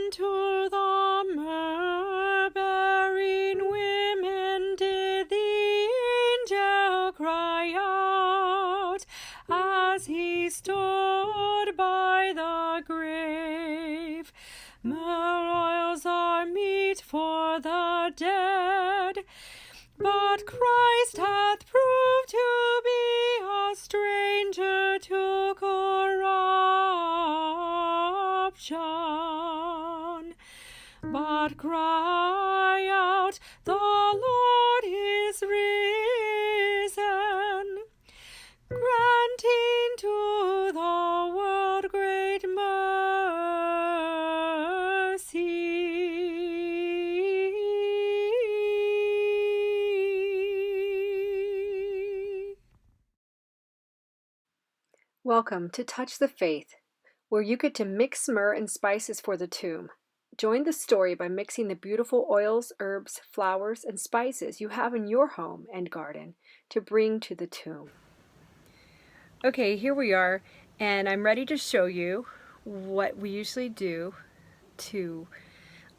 unto the myrrh-bearing women did the angel cry out, as he stood by the grave. Myrrh oils are meet for the dead, but Christ hath proved to be a stranger to corruption. But cry out, the Lord is risen, granting to the world great mercy. Welcome to Touch the Faith, where you get to mix myrrh and spices for the tomb. Join the story by mixing the beautiful oils, herbs, flowers, and spices you have in your home and garden to bring to the tomb. Okay, here we are, and I'm ready to show you what we usually do to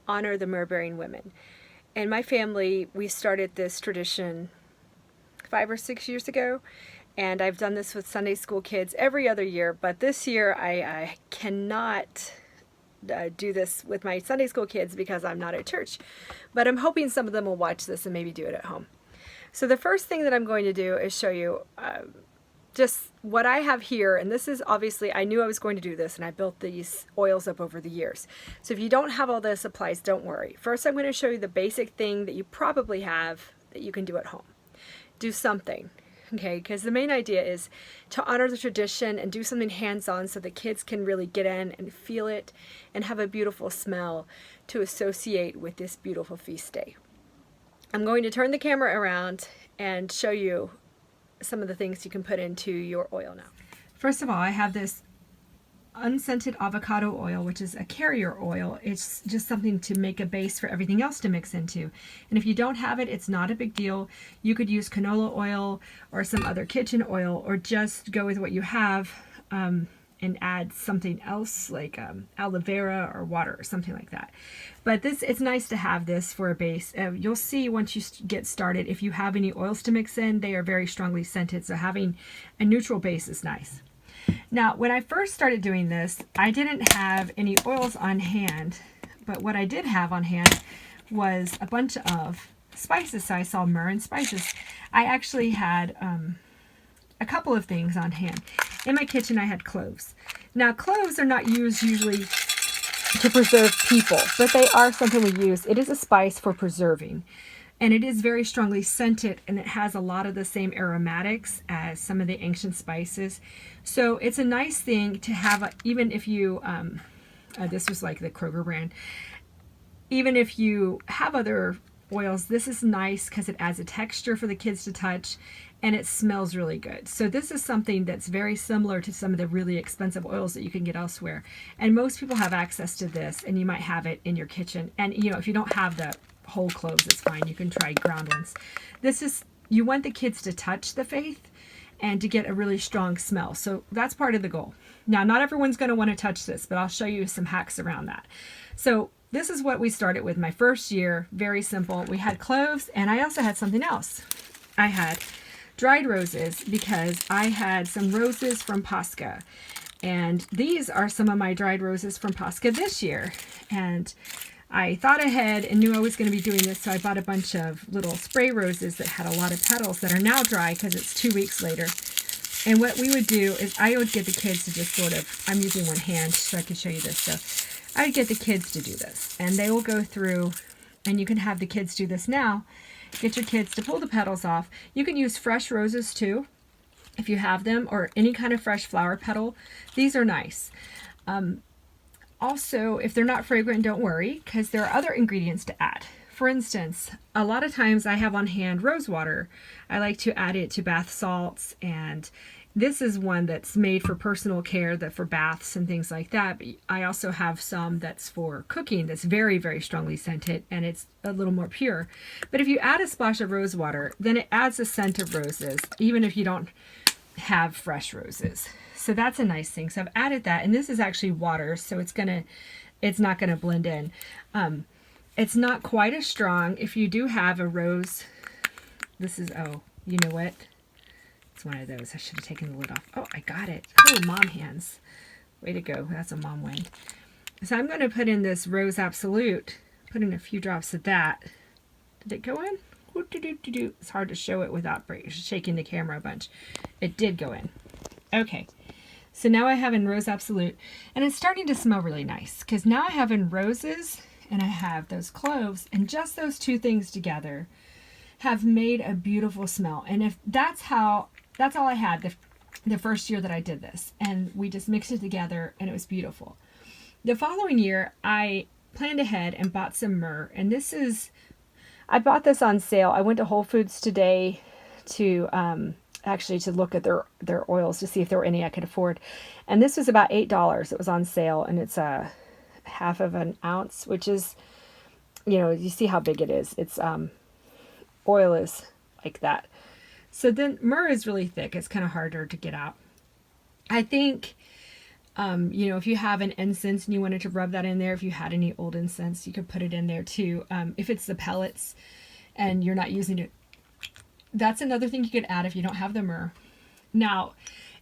honor the myrrh-bearing women. In my family, we started this tradition 5 or 6 years ago, and I've done this with Sunday school kids every other year, but this year I cannot do this with my Sunday school kids because I'm not at church. But I'm hoping some of them will watch this and maybe do it at home. So the first thing that I'm going to do is show you just what I have here. And this is obviously, I knew I was going to do this, and I built these oils up over the years. So if you don't have all the supplies, don't worry. First, I'm going to show you the basic thing that you probably have that you can do at home. Do something. Okay, because the main idea is to honor the tradition and do something hands-on so the kids can really get in and feel it and have a beautiful smell to associate with this beautiful feast day. I'm going to turn the camera around and show you some of the things you can put into your oil now. First of all, I have this unscented avocado oil, which is a carrier oil. It's just something to make a base for everything else to mix into. And if you don't have it, it's not a big deal. You could use canola oil or some other kitchen oil, or just go with what you have and add something else like aloe vera or water or something like that. But it's nice to have this for a base. You'll see once you get started, if you have any oils to mix in, they are very strongly scented, so having a neutral base is nice. Now, when I first started doing this, I didn't have any oils on hand, but what I did have on hand was a bunch of spices. So I saw myrrh and spices. I actually had a couple of things on hand. In my kitchen, I had cloves. Now, cloves are not used usually to preserve people, but they are something we use. It is a spice for preserving. And it is very strongly scented, and it has a lot of the same aromatics as some of the ancient spices. So it's a nice thing to have, even if you, this was like the Kroger brand, even if you have other oils, this is nice because it adds a texture for the kids to touch, and it smells really good. So this is something that's very similar to some of the really expensive oils that you can get elsewhere. And most people have access to this, and you might have it in your kitchen. And you know, if you don't have the whole cloves, it's fine. You can try ground ones. This is, you want the kids to touch the faith and to get a really strong smell. So that's part of the goal. Now, not everyone's going to want to touch this, but I'll show you some hacks around that. So this is what we started with my first year. Very simple. We had cloves, and I also had something else. I had dried roses because I had some roses from Pascha. And these are some of my dried roses from Pascha this year. And I thought ahead and knew I was going to be doing this, so I bought a bunch of little spray roses that had a lot of petals that are now dry because it's 2 weeks later. And what we would do is I would get the kids to just sort of, I'm using one hand so I can show you this. So I would get the kids to do this, and they will go through, and you can have the kids do this now. Get your kids to pull the petals off. You can use fresh roses too, if you have them, or any kind of fresh flower petal. These are nice. Also, if they're not fragrant, don't worry, because there are other ingredients to add. For instance, a lot of times I have on hand rose water. I like to add it to bath salts, and this is one that's made for personal care, that for baths and things like that. But I also have some that's for cooking that's very, very strongly scented, and it's a little more pure. But if you add a splash of rose water, then it adds a scent of roses, even if you don't have fresh roses. So that's a nice thing. So I've added that, and this is actually water, so it's going to it's not going to blend in. It's not quite as strong. If you do have a rose, this is, oh, you know what? It's one of those. I should have taken the lid off. Oh, I got it. Oh, mom hands. Way to go. That's a mom win. So I'm going to put in this Rose Absolute. Put in a few drops of that. Did it go in? It's hard to show it without shaking the camera a bunch. It did go in. Okay. So now I have in Rose Absolute. And it's starting to smell really nice. Because now I have in roses and I have those cloves. And just those two things together have made a beautiful smell. And if that's all I had the first year that I did this. And we just mixed it together and it was beautiful. The following year, I planned ahead and bought some myrrh. And I bought this on sale. I went to Whole Foods today to to look at their oils to see if there were any I could afford. And this was about $8. It was on sale, and it's a half of an ounce, which is, you see how big it is. It's oil is like that. So then myrrh is really thick. It's kind of harder to get out. I think, if you have an incense and you wanted to rub that in there, if you had any old incense, you could put it in there too. If it's the pellets and you're not using it, that's another thing you could add if you don't have the myrrh. Now,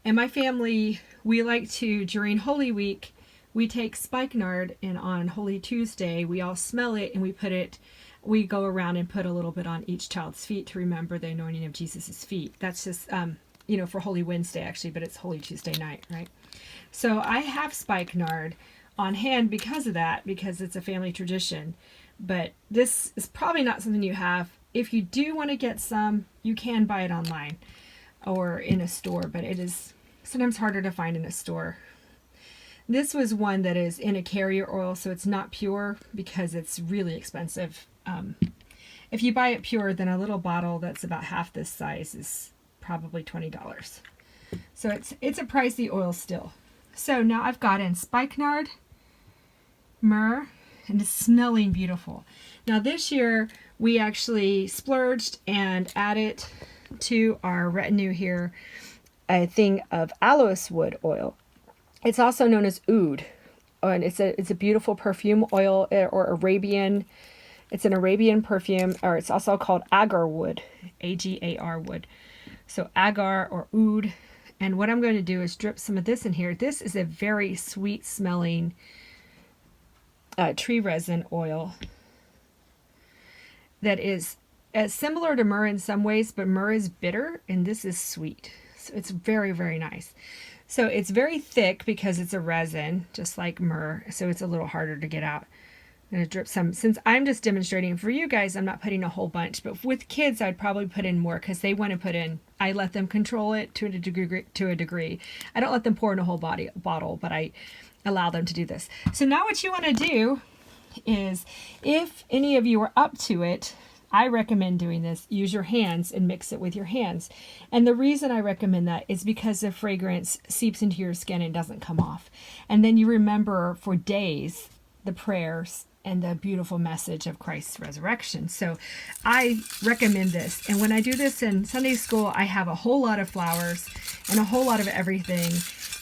in my family, we like to, during Holy Week, we take spikenard, and on Holy Tuesday, we all smell it and we go around and put a little bit on each child's feet to remember the anointing of Jesus's feet. That's just, for Holy Wednesday actually, but it's Holy Tuesday night, right? So I have spikenard on hand because of that, because it's a family tradition. But this is probably not something you have. If you do want to get some, you can buy it online or in a store, but it is sometimes harder to find in a store. This was one that is in a carrier oil, so it's not pure because it's really expensive. If you buy it pure, then a little bottle that's about half this size is probably $20. So it's a pricey oil still. So now I've got in spikenard, myrrh, and it's smelling beautiful. Now this year we actually splurged and added to our retinue here a thing of aloes wood oil. It's also known as oud, and it's a beautiful perfume oil or Arabian. It's an Arabian perfume, or it's also called agar wood, A-G-A-R wood. So agar or oud. And what I'm going to do is drip some of this in here. This is a very sweet smelling tree resin oil that is similar to myrrh in some ways, but myrrh is bitter and this is sweet. So it's very, very nice. So it's very thick because it's a resin, just like myrrh. So it's a little harder to get out. I'm going to drip some. Since I'm just demonstrating for you guys, I'm not putting a whole bunch. But with kids, I'd probably put in more because they want to put in. I let them control it to a degree. I don't let them pour in a whole bottle, but I allow them to do this. So now what you want to do is, if any of you are up to it, I recommend doing this. Use your hands and mix it with your hands. And the reason I recommend that is because the fragrance seeps into your skin and doesn't come off. And then you remember for days the prayers and the beautiful message of Christ's resurrection. So I recommend this. And when I do this in Sunday school, I have a whole lot of flowers and a whole lot of everything.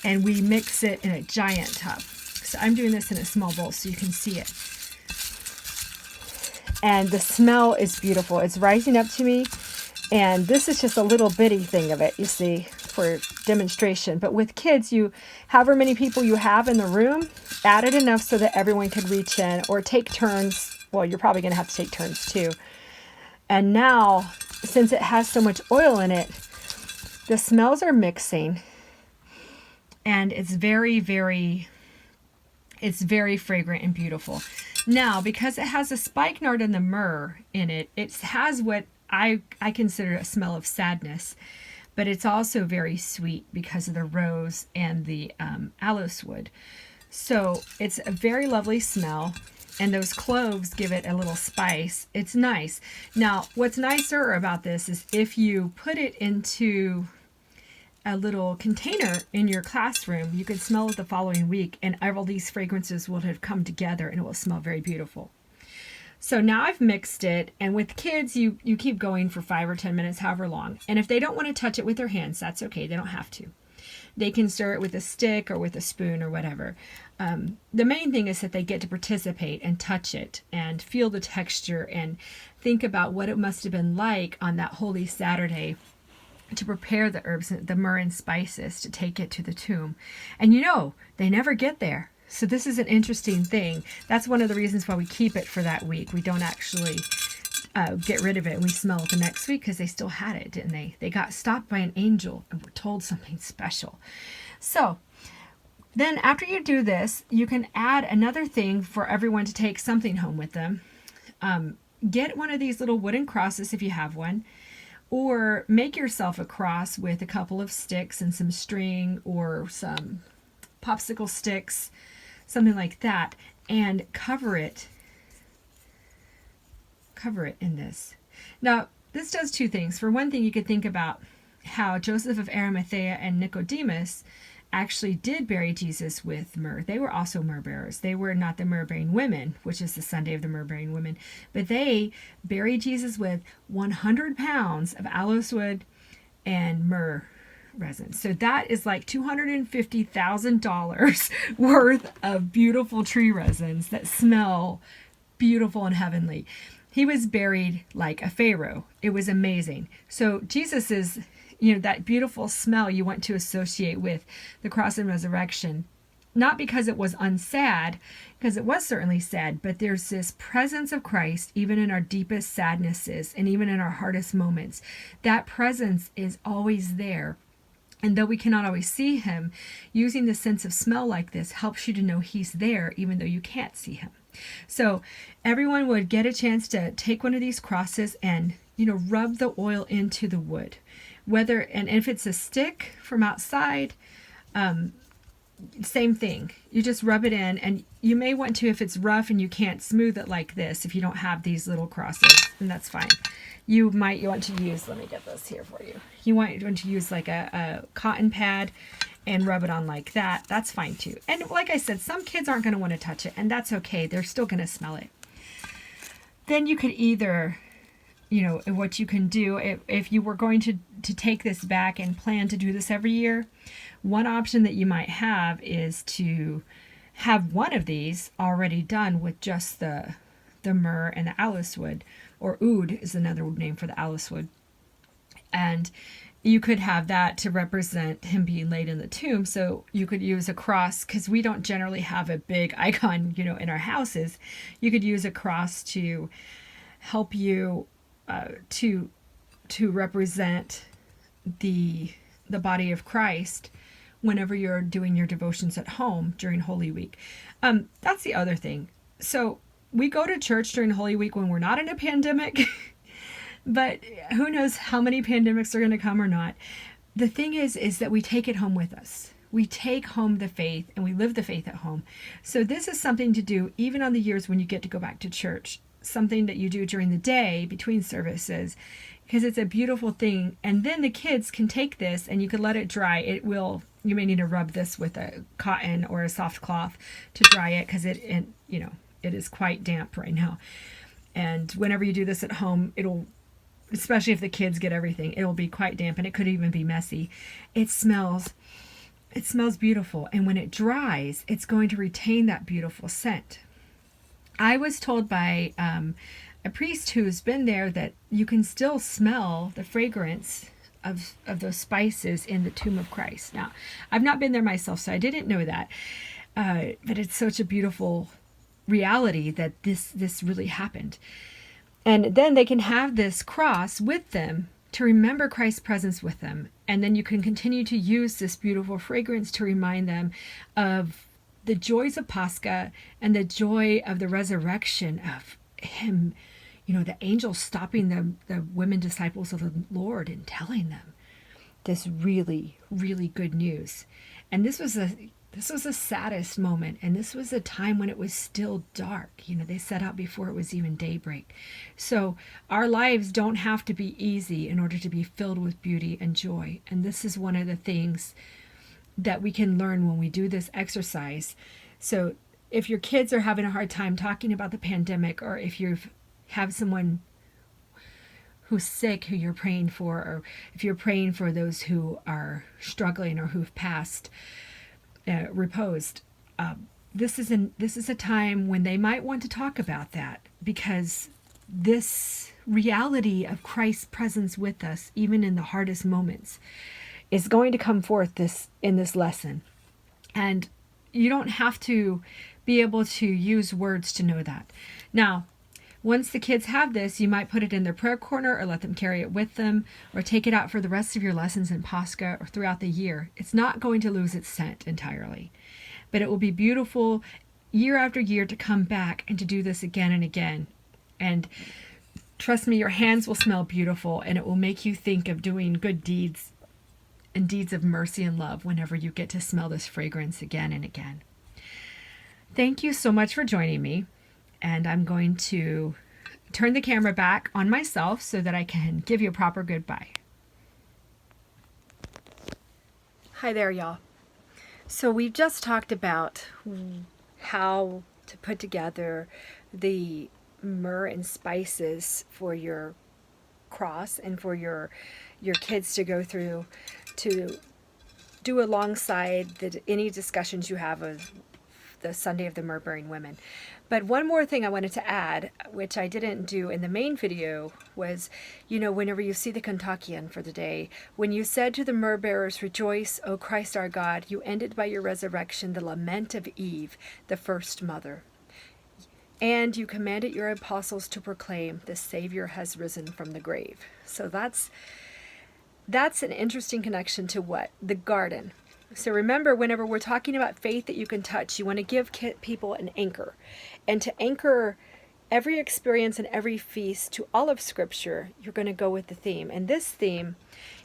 And we mix it in a giant tub. So I'm doing this in a small bowl so you can see it. And the smell is beautiful. It's rising up to me. And this is just a little bitty thing of it, you see, for demonstration. But with kids, however many people you have in the room, add it enough so that everyone could reach in or take turns. Well, you're probably going to have to take turns too. And now, since it has so much oil in it, the smells are mixing. And it's very, very fragrant and beautiful. Now, because it has a spikenard and the myrrh in it, it has what I consider a smell of sadness, but it's also very sweet because of the rose and the aloes wood. So it's a very lovely smell, and those cloves give it a little spice. It's nice. Now, what's nicer about this is if you put it into a little container in your classroom, you could smell it the following week, and all these fragrances will have come together and it will smell very beautiful. So now I've mixed it, and with kids, you keep going for 5 or 10 minutes, however long. And if they don't want to touch it with their hands, that's okay. They don't have to. they can stir it with a stick or with a spoon or whatever. The main thing is that they get to participate and touch it and feel the texture and think about what it must have been like on that Holy Saturday to prepare the herbs, the myrrh and spices, to take it to the tomb. And they never get there. So this is an interesting thing. That's one of the reasons why we keep it for that week. We don't actually get rid of it and we smell it the next week, because they still had it, didn't they? They got stopped by an angel and were told something special. So then after you do this, you can add another thing for everyone to take something home with them. Get one of these little wooden crosses if you have one, or make yourself a cross with a couple of sticks and some string or some popsicle sticks, something like that, and cover it in this. Now, this does two things. For one thing, you could think about how Joseph of Arimathea and Nicodemus actually did bury Jesus with myrrh. They were also myrrh-bearers. They were not the myrrh-bearing women, which is the Sunday of the myrrh-bearing women, but they buried Jesus with 100 pounds of aloes wood and myrrh resin. So that is like $250,000 worth of beautiful tree resins that smell beautiful and heavenly. He was buried like a pharaoh. It was amazing. So Jesus is, that beautiful smell you want to associate with the cross and resurrection, not because it was unsad, because it was certainly sad, but there's this presence of Christ even in our deepest sadnesses and even in our hardest moments. That presence is always there. And though we cannot always see him, using the sense of smell like this helps you to know he's there even though you can't see him. So everyone would get a chance to take one of these crosses and, rub the oil into the wood. And if it's a stick from outside, same thing. You just rub it in, and you may want to, if it's rough and you can't smooth it like this, if you don't have these little crosses, then that's fine. You want to use, let me get this here for you. You want to use like a cotton pad and rub it on like that. That's fine too. And like I said, some kids aren't going to want to touch it, and that's okay. They're still going to smell it. Then you could either, what you can do, if you were going to take this back and plan to do this every year, one option that you might have is to have one of these already done with just the myrrh and the aloes wood, or oud is another name for the aloes wood. And you could have that to represent him being laid in the tomb. So you could use a cross, because we don't generally have a big icon, in our houses. You could use a cross to help you to represent the body of Christ whenever you're doing your devotions at home during Holy Week. That's the other thing. So we go to church during Holy Week when we're not in a pandemic, but who knows how many pandemics are going to come or not. The thing is that we take it home with us. We take home the faith and we live the faith at home. So this is something to do even on the years when you get to go back to church, something that you do during the day between services, because it's a beautiful thing. And then the kids can take this and you can let it dry. You may need to rub this with a cotton or a soft cloth to dry it, because it is quite damp right now. And whenever you do this at home, especially if the kids get everything, it'll be quite damp, and it could even be messy. It smells beautiful. And when it dries, it's going to retain that beautiful scent. I was told by a priest who's been there that you can still smell the fragrance of those spices in the tomb of Christ. Now, I've not been there myself, so I didn't know that. But it's such a beautiful reality that this really happened. And then they can have this cross with them to remember Christ's presence with them. And then you can continue to use this beautiful fragrance to remind them of the joys of Pascha and the joy of the resurrection of him, the angels stopping the women disciples of the Lord and telling them this really, really good news. And this was the saddest moment, and this was a time when it was still dark. They set out before it was even daybreak. So our lives don't have to be easy in order to be filled with beauty and joy. And this is one of the things that we can learn when we do this exercise. So if your kids are having a hard time talking about the pandemic, or if you have someone who's sick, who you're praying for, or if you're praying for those who are struggling or who've passed, reposed. This is a time when they might want to talk about that, because this reality of Christ's presence with us, even in the hardest moments, is going to come forth in this lesson. And you don't have to be able to use words to know that. Now, once the kids have this, you might put it in their prayer corner or let them carry it with them or take it out for the rest of your lessons in Pascha or throughout the year. It's not going to lose its scent entirely, but it will be beautiful year after year to come back and to do this again and again. And trust me, your hands will smell beautiful, and it will make you think of doing good deeds and deeds of mercy and love whenever you get to smell this fragrance again and again. Thank you so much for joining me. And I'm going to turn the camera back on myself so that I can give you a proper goodbye. Hi there, y'all. So we've just talked about how to put together the myrrh and spices for your cross and for your kids to go through, to do alongside any discussions you have of the Sunday of the myrrh-bearing women. But one more thing I wanted to add, which I didn't do in the main video, was, whenever you see the Kontakion for the day, when you said to the myrrh-bearers, "Rejoice, O Christ our God," you ended by your resurrection the lament of Eve, the first mother. And you commanded your apostles to proclaim, "The Savior has risen from the grave." So that's an interesting connection to what? The garden. So remember, whenever we're talking about faith that you can touch, you want to give people an anchor. And to anchor every experience and every feast to all of Scripture, you're going to go with the theme. And this theme,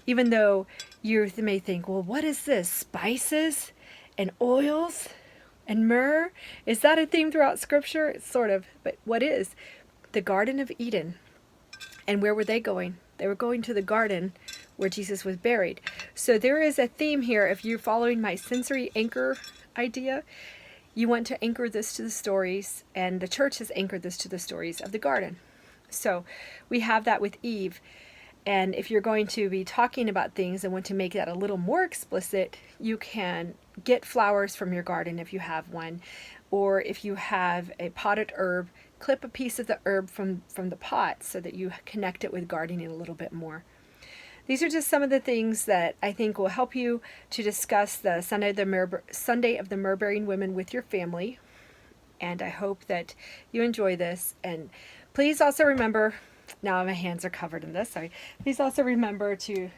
even though you may think, well, what is this? Spices and oils and myrrh? Is that a theme throughout Scripture? It's sort of. But what is? The Garden of Eden. And where were they going? They were going to the garden where Jesus was buried. So there is a theme here. If you're following my sensory anchor idea, you want to anchor this to the stories, and the church has anchored this to the stories of the garden. So we have that with Eve. And if you're going to be talking about things and want to make that a little more explicit, you can get flowers from your garden if you have one. Or if you have a potted herb, clip a piece of the herb from the pot so that you connect it with gardening a little bit more. These are just some of the things that I think will help you to discuss the Sunday of the myrrh-bearing women with your family. And I hope that you enjoy this. And please also remember, now my hands are covered in this, sorry. Please also remember to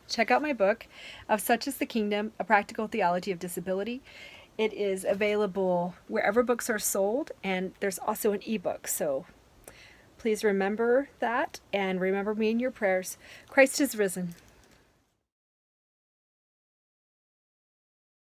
check out my book, Of Such is the Kingdom, A Practical Theology of Disability. It is available wherever books are sold, and there's also an ebook. So please remember that, and remember me in your prayers. Christ is risen.